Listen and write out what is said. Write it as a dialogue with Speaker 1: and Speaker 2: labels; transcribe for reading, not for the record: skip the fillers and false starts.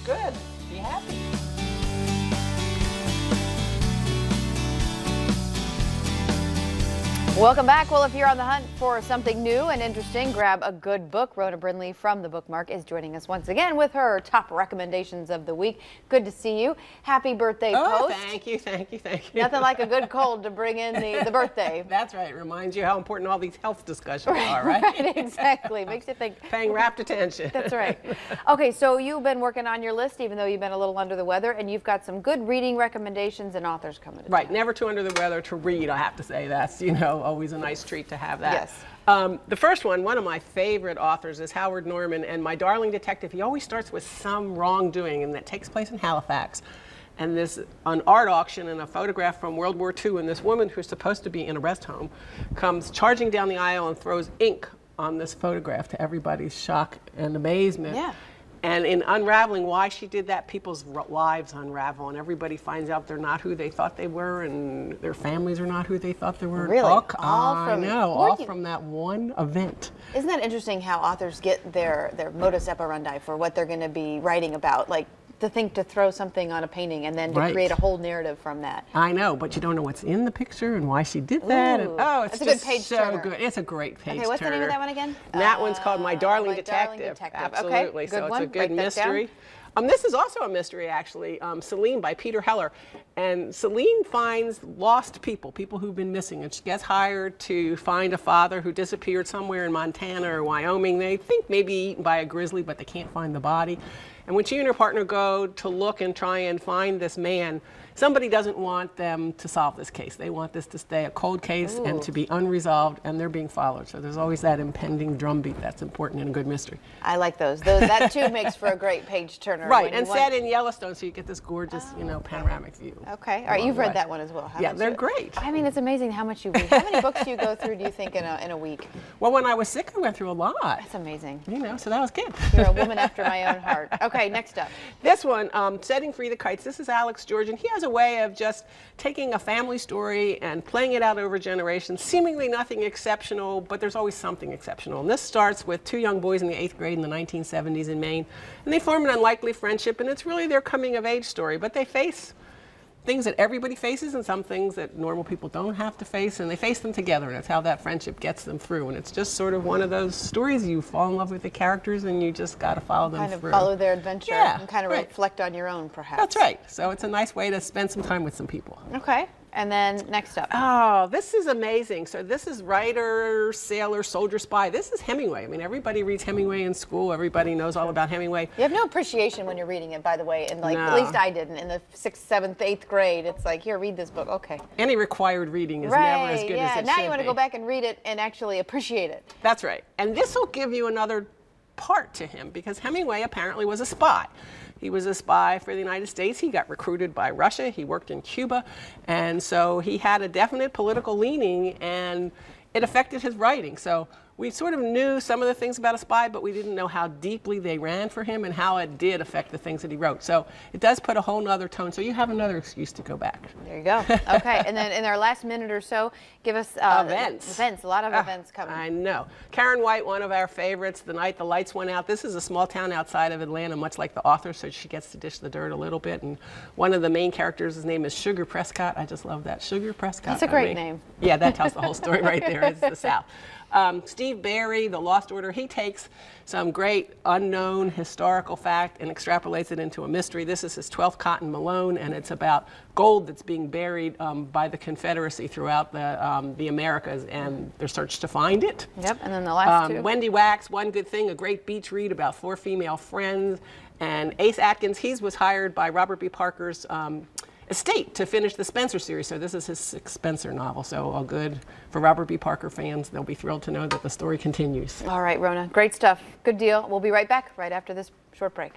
Speaker 1: good. Be happy.
Speaker 2: Welcome back. Well, if you're on the hunt for something new and interesting, grab a good book. Rona Brindley from the BookMark is joining us once again with her top recommendations of the week. Good to see you. Happy birthday, Post.
Speaker 1: Thank you, thank you, thank you.
Speaker 2: Nothing like a good cold to bring in the birthday.
Speaker 1: That's right. Reminds you how important all these health discussions are, right?
Speaker 2: Right, exactly. Makes you think.
Speaker 1: Paying rapt attention.
Speaker 2: That's right. Okay, so you've been working on your list, even though you've been a little under the weather, and you've got some good reading recommendations and authors coming to
Speaker 1: Right,
Speaker 2: town.
Speaker 1: never too under the weather to read, I have to say. That's, you know, always a nice treat to have that.
Speaker 2: Yes.
Speaker 1: The first one of my favorite authors is Howard Norman, and my darling detective, he always starts with some wrongdoing, and that takes place in Halifax. And this, an art auction and a photograph from World War II, and this woman who's supposed to be in a rest home comes charging down the aisle and throws ink on this photograph to everybody's shock and amazement.
Speaker 2: Yeah.
Speaker 1: And in unraveling why she did that, people's lives unravel, and everybody finds out they're not who they thought they were, and their families are not who they thought they were.
Speaker 2: Really?
Speaker 1: All from that one event.
Speaker 2: Isn't that interesting how authors get their modus operandi for what they're going to be writing about? Like, to think to throw something on a painting and then to create a whole narrative from that.
Speaker 1: I know, but you don't know what's in the picture and why she did that.
Speaker 2: Ooh,
Speaker 1: and, oh, it's just
Speaker 2: a good page
Speaker 1: so
Speaker 2: turner.
Speaker 1: good. It's a great page turner.
Speaker 2: Okay, what's the name of that one again?
Speaker 1: And that one's called My Darling
Speaker 2: My
Speaker 1: Detective.
Speaker 2: Darling Detective.
Speaker 1: Absolutely.
Speaker 2: Okay,
Speaker 1: So
Speaker 2: good one.
Speaker 1: it's a good
Speaker 2: Write that
Speaker 1: mystery. This is also a mystery, actually. Celine by Peter Heller. And Celine finds lost people who've been missing. And she gets hired to find a father who disappeared somewhere in Montana or Wyoming. They think maybe eaten by a grizzly, but they can't find the body. And when she and her partner go to look and try and find this man, somebody doesn't want them to solve this case. They want this to stay a cold case and to be unresolved, and they're being followed. So there's always that impending drumbeat that's important in a good mystery.
Speaker 2: I like those. That too makes for a great page turner.
Speaker 1: Right, and set in Yellowstone, so you get this gorgeous, you know, panoramic view.
Speaker 2: Okay, all right. You've read that one as well.
Speaker 1: Yeah, they're great.
Speaker 2: I mean, it's amazing how much you read. How many books do you go through, do you think, in a week?
Speaker 1: Well, when I was sick, I went through a lot.
Speaker 2: That's amazing.
Speaker 1: You know, so that was good.
Speaker 2: You're a woman after my own heart. Okay, next up.
Speaker 1: This one, Setting Free the Kites. This is Alex George, and he has a way of just taking a family story and playing it out over generations. Seemingly nothing exceptional, but there's always something exceptional. And this starts with two young boys in the 8th grade in the 1970s in Maine, and they form an unlikely friendship, and it's really their coming-of-age story. But they face things that everybody faces and some things that normal people don't have to face, and they face them together, and it's how that friendship gets them through. And it's just sort of one of those stories you fall in love with the characters and you just got to follow them through.
Speaker 2: Kind of follow their adventure and kind of reflect on your own, perhaps.
Speaker 1: That's right. So it's a nice way to spend some time with some people.
Speaker 2: Okay. And then next up.
Speaker 1: Oh, this is amazing. So this is writer, sailor, soldier, spy. This is Hemingway. I mean, everybody reads Hemingway in school. Everybody knows all about Hemingway.
Speaker 2: You have no appreciation when you're reading it, by the way. And at least I didn't. In the 6th, 7th, 8th grade, it's like, here, read this book. Okay.
Speaker 1: Any required reading is never as good as it should be.
Speaker 2: Now you want to go back and read it and actually appreciate it.
Speaker 1: That's right. And this will give you another part to him, because Hemingway apparently was a spy. He was a spy for the United States. He got recruited by Russia. He worked in Cuba. And so he had a definite political leaning, and it affected his writing. So we sort of knew some of the things about a spy, but we didn't know how deeply they ran for him and how it did affect the things that he wrote. So it does put a whole nother tone. So you have another excuse to go back.
Speaker 2: There you go. Okay. And then in our last minute or so, give us
Speaker 1: events.
Speaker 2: A lot of events coming.
Speaker 1: I know. Karen White, one of our favorites, The Night the Lights Went Out. This is a small town outside of Atlanta, much like the author, so she gets to dish the dirt a little bit. And one of the main characters, his name is Sugar Prescott. I just love that. Sugar Prescott.
Speaker 2: That's a great name.
Speaker 1: Yeah, that tells the whole story right there. It's the South. Steve Barry, The Lost Order, he takes some great unknown historical fact and extrapolates it into a mystery. This is his 12th Cotton Malone, and it's about gold that's being buried by the Confederacy throughout the Americas and their search to find it.
Speaker 2: Yep, and then the last two.
Speaker 1: Wendy Wax, One Good Thing, a great beach read about 4 female friends. And Ace Atkins, he was hired by Robert B. Parker's estate to finish the Spencer series. So this is his 6th Spencer novel. So all good for Robert B. Parker fans. They'll be thrilled to know that the story continues.
Speaker 2: All right, Rona, great stuff. Good deal. We'll be right back right after this short break.